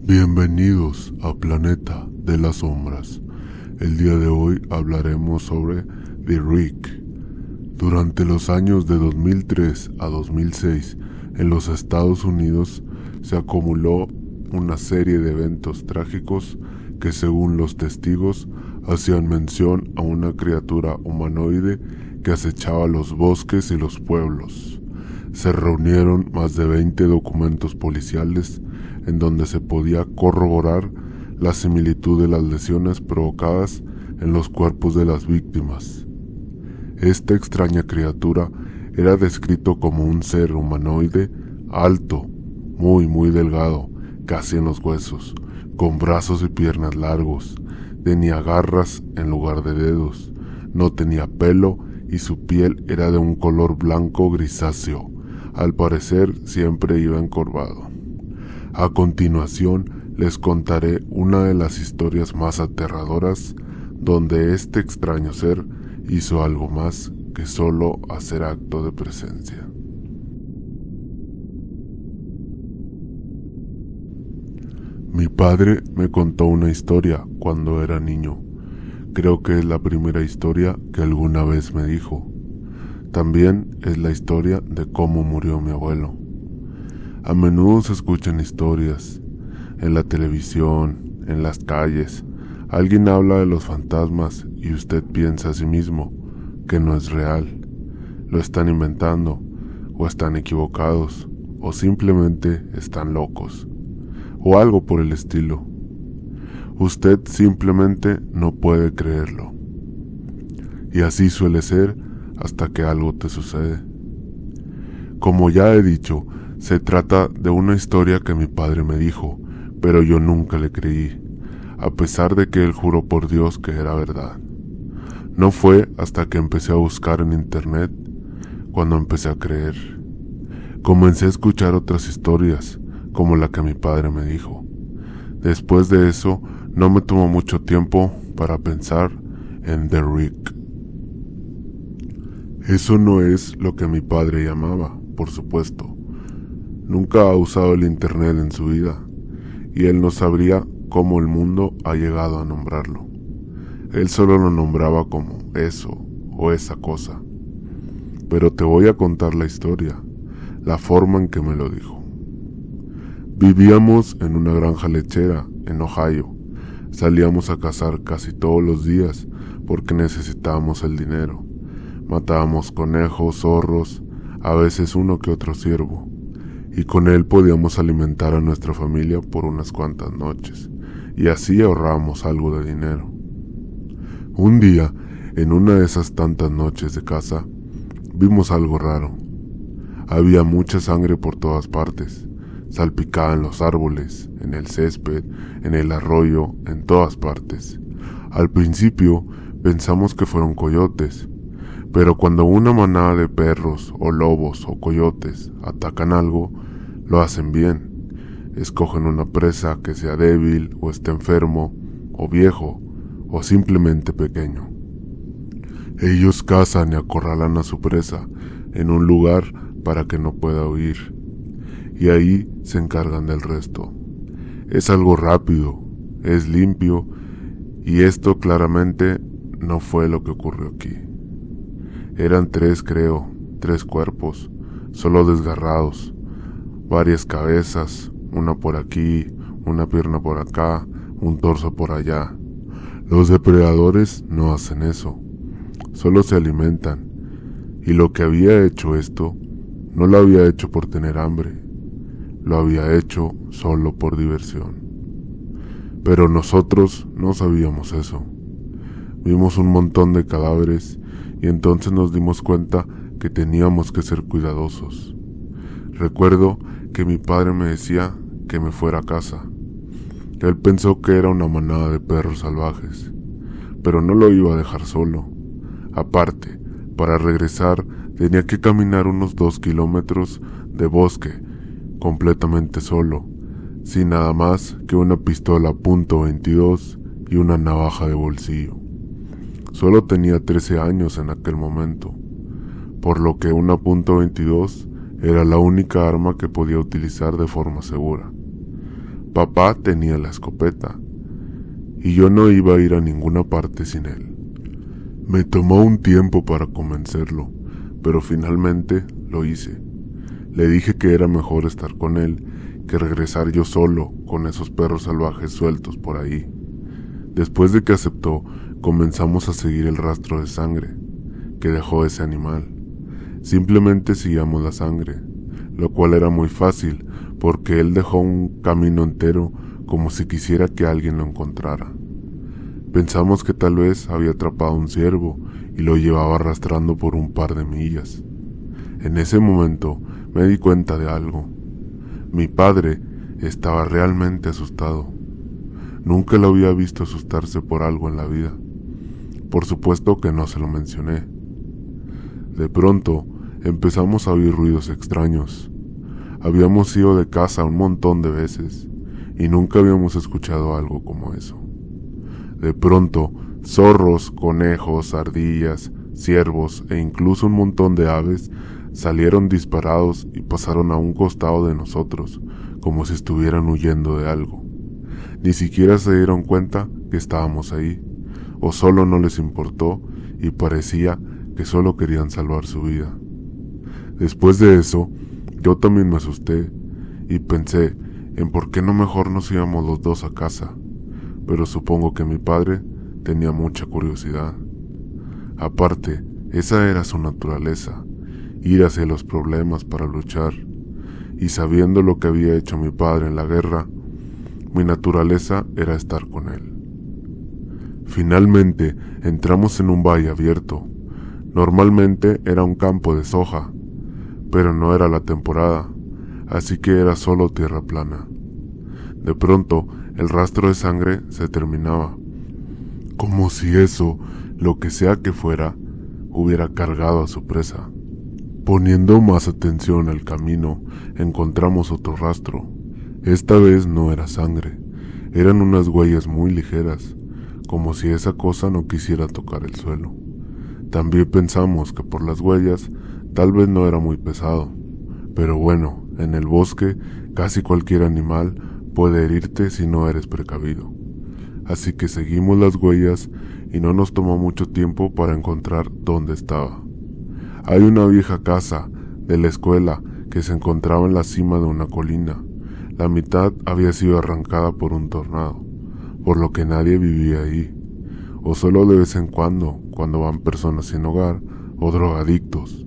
Bienvenidos a Planeta de las Sombras. El día de hoy hablaremos sobre The Rig. Durante los años de 2003 a 2006 en los Estados Unidos se acumuló una serie de eventos trágicos que, según los testigos, hacían mención a una criatura humanoide que acechaba los bosques y los pueblos. Se reunieron más de 20 documentos policiales en donde se podía corroborar la similitud de las lesiones provocadas en los cuerpos de las víctimas. Esta extraña criatura era descrito como un ser humanoide alto, muy delgado, casi en los huesos, con brazos y piernas largos, tenía garras en lugar de dedos, no tenía pelo y su piel era de un color blanco grisáceo. Al parecer siempre iba encorvado. A continuación les contaré una de las historias más aterradoras donde este extraño ser hizo algo más que solo hacer acto de presencia. Mi padre me contó una historia cuando era niño. Creo que es la primera historia que alguna vez me dijo. También es la historia de cómo murió mi abuelo. A menudo se escuchan historias en la televisión, en las calles. Alguien habla de los fantasmas y usted piensa a sí mismo que no es real. Lo están inventando, o están equivocados, o simplemente están locos, o algo por el estilo. Usted simplemente no puede creerlo. Y así suele ser hasta que algo te sucede. Como ya he dicho, se trata de una historia que mi padre me dijo, pero yo nunca le creí, a pesar de que él juró por Dios que era verdad. No fue hasta que empecé a buscar en internet cuando empecé a creer. Comencé a escuchar otras historias, como la que mi padre me dijo. Después de eso, no me tomó mucho tiempo para pensar en The Rig. Eso no es lo que mi padre llamaba, por supuesto. Nunca ha usado el internet en su vida, y él no sabría cómo el mundo ha llegado a nombrarlo. Él solo lo nombraba como eso o esa cosa. Pero te voy a contar la historia, la forma en que me lo dijo. Vivíamos en una granja lechera en Ohio. Salíamos a cazar casi todos los días porque necesitábamos el dinero. Matábamos conejos, zorros, a veces uno que otro ciervo, y con él podíamos alimentar a nuestra familia por unas cuantas noches, y así ahorrábamos algo de dinero. Un día, en una de esas tantas noches de caza, vimos algo raro. Había mucha sangre por todas partes, salpicada en los árboles, en el césped, en el arroyo, en todas partes. Al principio pensamos que fueron coyotes, pero cuando una manada de perros o lobos o coyotes atacan algo, lo hacen bien. Escogen una presa que sea débil o esté enfermo o viejo o simplemente pequeño. Ellos cazan y acorralan a su presa en un lugar para que no pueda huir, y ahí se encargan del resto. Es algo rápido, es limpio, y esto claramente no fue lo que ocurrió aquí. Eran tres cuerpos, solo desgarrados, varias cabezas, una por aquí, una pierna por acá, un torso por allá. Los depredadores no hacen eso, solo se alimentan, y lo que había hecho esto, no lo había hecho por tener hambre, lo había hecho solo por diversión. Pero nosotros no sabíamos eso. Vimos un montón de cadáveres y entonces nos dimos cuenta que teníamos que ser cuidadosos. Recuerdo que mi padre me decía que me fuera a casa. Él pensó que era una manada de perros salvajes, pero no lo iba a dejar solo. Aparte, para regresar tenía que caminar unos 2 kilómetros de bosque, completamente solo, sin nada más que una pistola .22 y una navaja de bolsillo. Solo tenía 13 años en aquel momento, por lo que una .22 era la única arma que podía utilizar de forma segura. Papá tenía la escopeta, y yo no iba a ir a ninguna parte sin él. Me tomó un tiempo para convencerlo, pero finalmente lo hice. Le dije que era mejor estar con él que regresar yo solo con esos perros salvajes sueltos por ahí. Después de que aceptó, comenzamos a seguir el rastro de sangre que dejó ese animal. Simplemente seguíamos la sangre, lo cual era muy fácil porque él dejó un camino entero como si quisiera que alguien lo encontrara. Pensamos que tal vez había atrapado un ciervo y lo llevaba arrastrando por un par de millas. En ese momento me di cuenta de algo. Mi padre estaba realmente asustado. Nunca lo había visto asustarse por algo en la vida. Por supuesto que no se lo mencioné. De pronto empezamos a oír ruidos extraños. Habíamos ido de casa un montón de veces y nunca habíamos escuchado algo como eso. De pronto, zorros, conejos, ardillas, ciervos e incluso un montón de aves salieron disparados y pasaron a un costado de nosotros, como si estuvieran huyendo de algo. Ni siquiera se dieron cuenta que estábamos ahí, o solo no les importó y parecía que solo querían salvar su vida. Después de eso, yo también me asusté y pensé en por qué no mejor nos íbamos los dos a casa, pero supongo que mi padre tenía mucha curiosidad. Aparte, esa era su naturaleza, ir hacia los problemas para luchar, y sabiendo lo que había hecho mi padre en la guerra, mi naturaleza era estar con él. Finalmente entramos en un valle abierto. Normalmente era un campo de soja, pero no era la temporada, así que era solo tierra plana. De pronto, el rastro de sangre se terminaba, como si eso, lo que sea que fuera, hubiera cargado a su presa. Poniendo más atención al camino, encontramos otro rastro. Esta vez no era sangre, eran unas huellas muy ligeras, como si esa cosa no quisiera tocar el suelo. También pensamos que por las huellas tal vez no era muy pesado, pero bueno, en el bosque casi cualquier animal puede herirte si no eres precavido. Así que seguimos las huellas y no nos tomó mucho tiempo para encontrar dónde estaba. Hay una vieja casa de la escuela que se encontraba en la cima de una colina. La mitad había sido arrancada por un tornado, por lo que nadie vivía ahí, o solo de vez en cuando van personas sin hogar o drogadictos.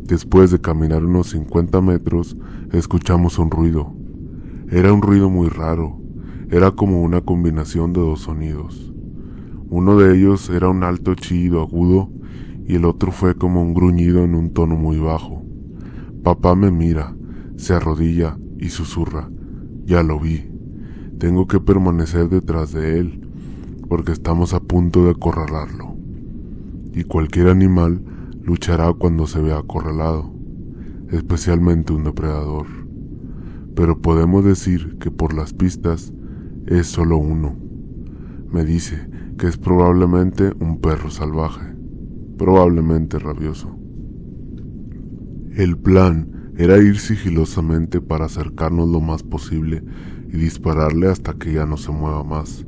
Después de caminar unos 50 metros, escuchamos un ruido. Era un ruido muy raro, era como una combinación de dos sonidos. Uno de ellos era un alto chillido agudo y el otro fue como un gruñido en un tono muy bajo. Papá me mira, se arrodilla y susurra: ya lo vi, tengo que permanecer detrás de él, porque estamos a punto de acorralarlo. Y cualquier animal luchará cuando se vea acorralado, especialmente un depredador. Pero podemos decir que por las pistas es solo uno. Me dice que es probablemente un perro salvaje, probablemente rabioso. El plan era ir sigilosamente para acercarnos lo más posible y dispararle hasta que ya no se mueva más,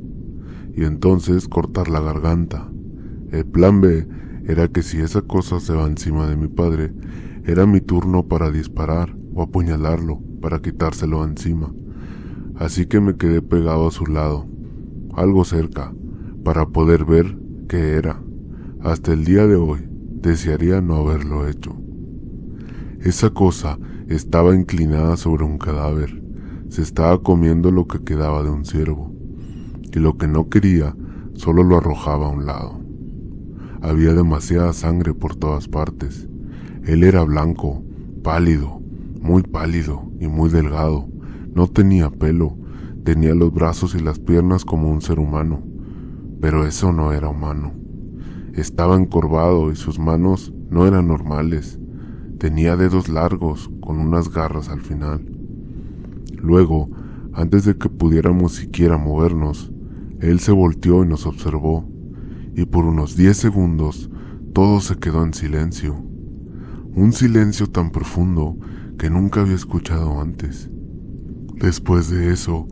y entonces cortar la garganta. El plan B era que si esa cosa se va encima de mi padre, era mi turno para disparar o apuñalarlo para quitárselo encima. Así que me quedé pegado a su lado, algo cerca, para poder ver qué era. Hasta el día de hoy desearía no haberlo hecho. Esa cosa estaba inclinada sobre un cadáver, se estaba comiendo lo que quedaba de un ciervo, y lo que no quería solo lo arrojaba a un lado. Había demasiada sangre por todas partes. Él era blanco, pálido, muy pálido y muy delgado. No tenía pelo, tenía los brazos y las piernas como un ser humano, pero eso no era humano. Estaba encorvado y sus manos no eran normales. Tenía dedos largos con unas garras al final. Luego, antes de que pudiéramos siquiera movernos, él se volteó y nos observó, y por unos 10 segundos todo se quedó en silencio. Un silencio tan profundo que nunca había escuchado antes. Después de eso,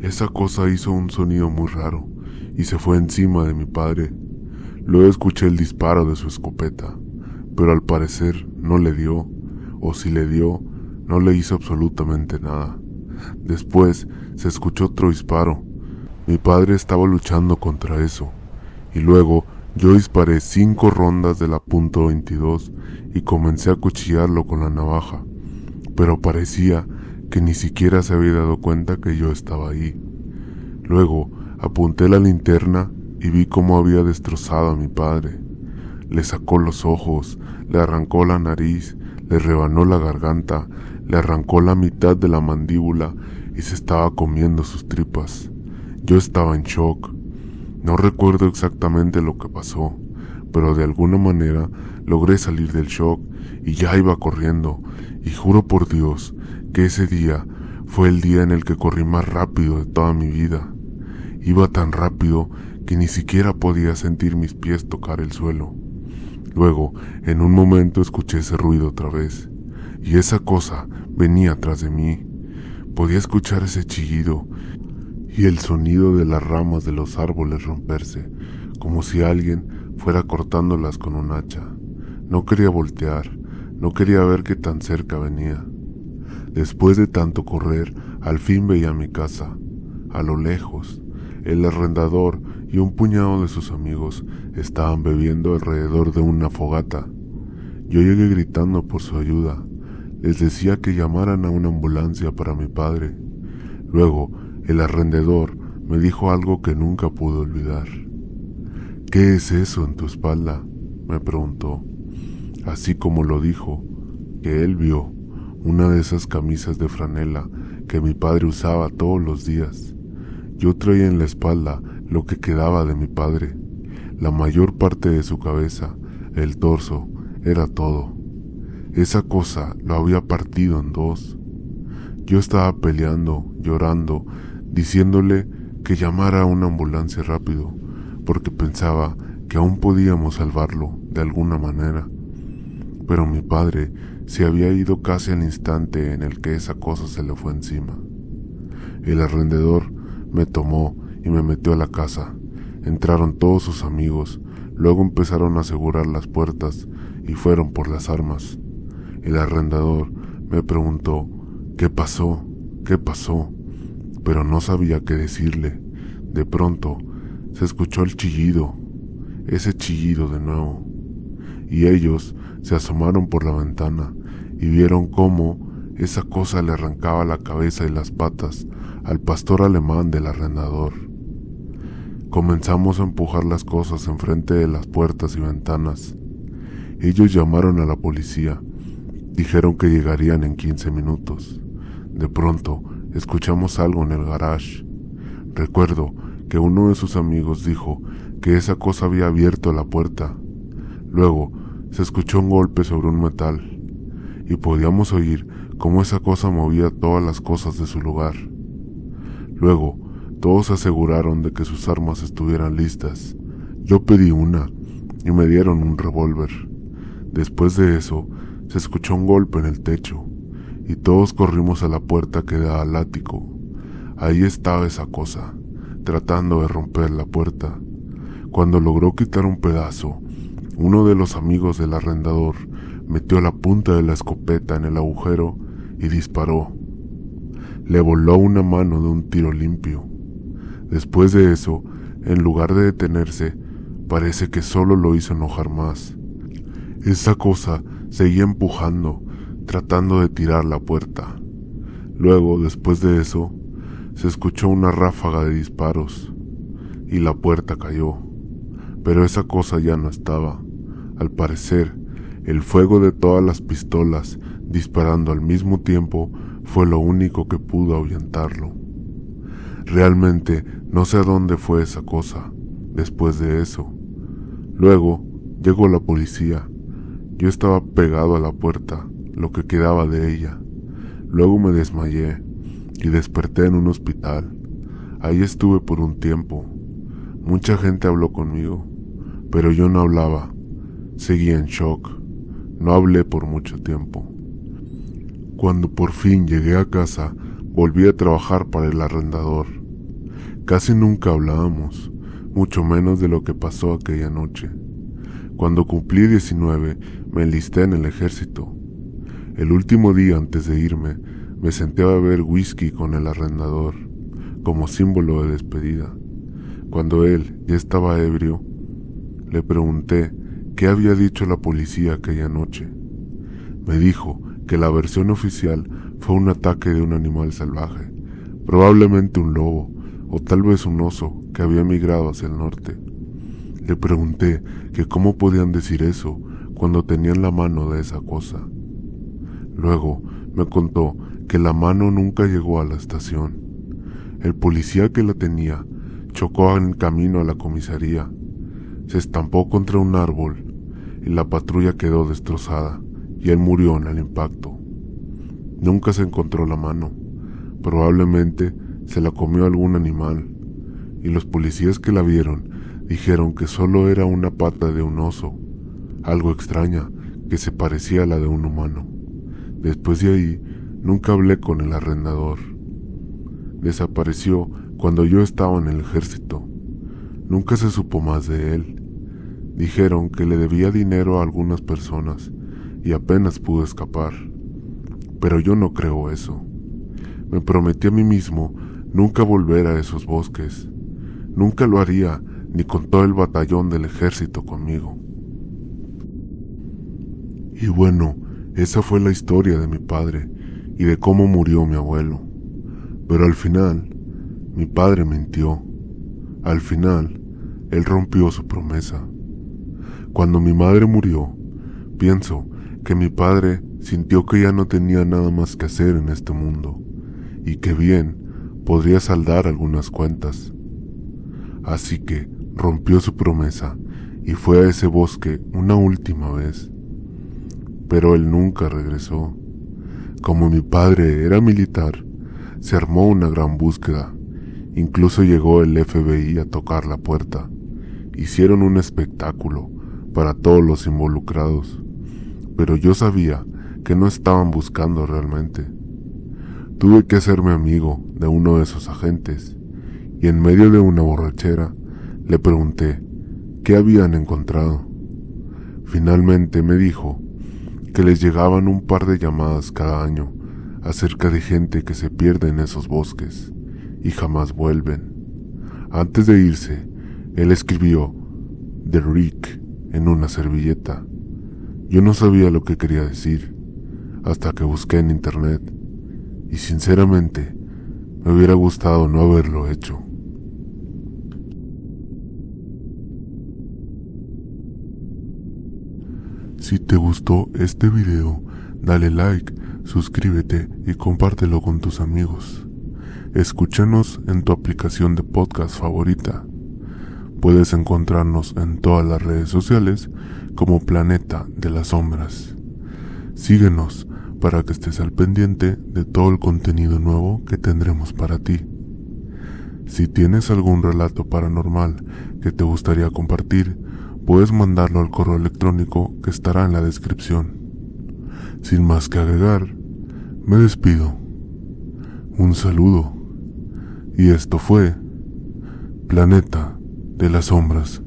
Esa cosa hizo un sonido muy raro y se fue encima de mi padre. Luego escuché el disparo de su escopeta, pero al parecer no le dio, o si le dio, no le hizo absolutamente nada. Después se escuchó otro disparo. Mi padre estaba luchando contra eso, y luego yo disparé 5 rondas de la .22 y comencé a acuchillarlo con la navaja, pero parecía que ni siquiera se había dado cuenta que yo estaba ahí. Luego apunté la linterna y vi cómo había destrozado a mi padre. Le sacó los ojos, le arrancó la nariz, le rebanó la garganta, le arrancó la mitad de la mandíbula y se estaba comiendo sus tripas. Yo estaba en shock. No recuerdo exactamente lo que pasó, pero de alguna manera logré salir del shock y ya iba corriendo, y juro por Dios que ese día fue el día en el que corrí más rápido de toda mi vida. Iba tan rápido que ni siquiera podía sentir mis pies tocar el suelo. Luego, en un momento escuché ese ruido otra vez, y esa cosa venía atrás de mí. Podía escuchar ese chillido y el sonido de las ramas de los árboles romperse, como si alguien fuera cortándolas con un hacha. No quería voltear, no quería ver qué tan cerca venía. Después de tanto correr, al fin veía mi casa. A lo lejos, el arrendador y un puñado de sus amigos estaban bebiendo alrededor de una fogata. Yo llegué gritando por su ayuda. Les decía que llamaran a una ambulancia para mi padre. Luego, el arrendador me dijo algo que nunca pude olvidar. «¿Qué es eso en tu espalda?», me preguntó. Así como lo dijo, que él vio una de esas camisas de franela que mi padre usaba todos los días. Yo traía en la espalda lo que quedaba de mi padre. La mayor parte de su cabeza, el torso, era todo. Esa cosa lo había partido en dos. Yo estaba peleando, llorando, diciéndole que llamara a una ambulancia rápido, porque pensaba que aún podíamos salvarlo de alguna manera. Pero mi padre se había ido casi al instante en el que esa cosa se le fue encima. El arrendador me tomó y me metió a la casa. Entraron todos sus amigos, luego empezaron a asegurar las puertas y fueron por las armas. El arrendador me preguntó ¿qué pasó? ¿Qué pasó? Pero no sabía qué decirle. De pronto se escuchó el chillido, ese chillido de nuevo, y ellos se asomaron por la ventana y vieron cómo esa cosa le arrancaba la cabeza y las patas al pastor alemán del arrendador. Comenzamos a empujar las cosas enfrente de las puertas y ventanas. Ellos llamaron a la policía. Dijeron que llegarían en 15 minutos. De pronto, escuchamos algo en el garage. Recuerdo que uno de sus amigos dijo que esa cosa había abierto la puerta. Luego, se escuchó un golpe sobre un metal, y podíamos oír cómo esa cosa movía todas las cosas de su lugar. Luego, todos se aseguraron de que sus armas estuvieran listas. Yo pedí una, y me dieron un revólver. Después de eso, se escuchó un golpe en el techo, y todos corrimos a la puerta que da al ático. Ahí estaba esa cosa, tratando de romper la puerta. Cuando logró quitar un pedazo, uno de los amigos del arrendador metió la punta de la escopeta en el agujero y disparó. Le voló una mano de un tiro limpio. Después de eso, en lugar de detenerse, parece que solo lo hizo enojar más. Esa cosa seguía empujando, tratando de tirar la puerta. Luego, después de eso, se escuchó una ráfaga de disparos y la puerta cayó. Pero esa cosa ya no estaba. Al parecer, el fuego de todas las pistolas disparando al mismo tiempo fue lo único que pudo ahuyentarlo. Realmente no sé a dónde fue esa cosa después de eso. Luego llegó la policía. Yo estaba pegado a la puerta, lo que quedaba de ella. Luego me desmayé y desperté en un hospital. Ahí estuve por un tiempo. Mucha gente habló conmigo, pero yo no hablaba. Seguía en shock. No hablé por mucho tiempo. Cuando por fin llegué a casa, volví a trabajar para el arrendador. Casi nunca hablábamos, mucho menos de lo que pasó aquella noche. Cuando cumplí 19, me enlisté en el ejército. El último día antes de irme, me senté a beber whisky con el arrendador, como símbolo de despedida. Cuando él ya estaba ebrio, le pregunté qué había dicho la policía aquella noche. Me dijo que la versión oficial fue un ataque de un animal salvaje, probablemente un lobo o tal vez un oso que había migrado hacia el norte. Le pregunté que cómo podían decir eso cuando tenían la mano de esa cosa. Luego me contó que la mano nunca llegó a la estación. El policía que la tenía chocó en camino a la comisaría, se estampó contra un árbol y la patrulla quedó destrozada y él murió en el impacto. Nunca se encontró la mano, probablemente se la comió algún animal, y los policías que la vieron dijeron que solo era una pata de un oso, algo extraña que se parecía a la de un humano. Después de ahí, nunca hablé con el arrendador. Desapareció cuando yo estaba en el ejército. Nunca se supo más de él. Dijeron que le debía dinero a algunas personas y apenas pudo escapar. Pero yo no creo eso. Me prometí a mí mismo nunca volver a esos bosques. Nunca lo haría, ni con todo el batallón del ejército conmigo. Y bueno, esa fue la historia de mi padre y de cómo murió mi abuelo. Pero al final, mi padre mintió. Al final, él rompió su promesa. Cuando mi madre murió, pienso que mi padre sintió que ya no tenía nada más que hacer en este mundo y que bien podría saldar algunas cuentas. Así que rompió su promesa y fue a ese bosque una última vez. Pero él nunca regresó. Como mi padre era militar, se armó una gran búsqueda. Incluso llegó el FBI a tocar la puerta. Hicieron un espectáculo para todos los involucrados, pero yo sabía que no estaban buscando realmente. Tuve que hacerme amigo de uno de esos agentes, y en medio de una borrachera le pregunté qué habían encontrado. Finalmente me dijo que les llegaban un par de llamadas cada año acerca de gente que se pierde en esos bosques y jamás vuelven. Antes de irse, él escribió "The Rick" en una servilleta. Yo no sabía lo que quería decir hasta que busqué en internet, y sinceramente me hubiera gustado no haberlo hecho. Si te gustó este video, dale like, suscríbete y compártelo con tus amigos. Escúchanos en tu aplicación de podcast favorita. Puedes encontrarnos en todas las redes sociales como Planeta de las Sombras. Síguenos para que estés al pendiente de todo el contenido nuevo que tendremos para ti. Si tienes algún relato paranormal que te gustaría compartir, puedes mandarlo al correo electrónico que estará en la descripción. Sin más que agregar, me despido. Un saludo. Y esto fue Planeta de las Sombras.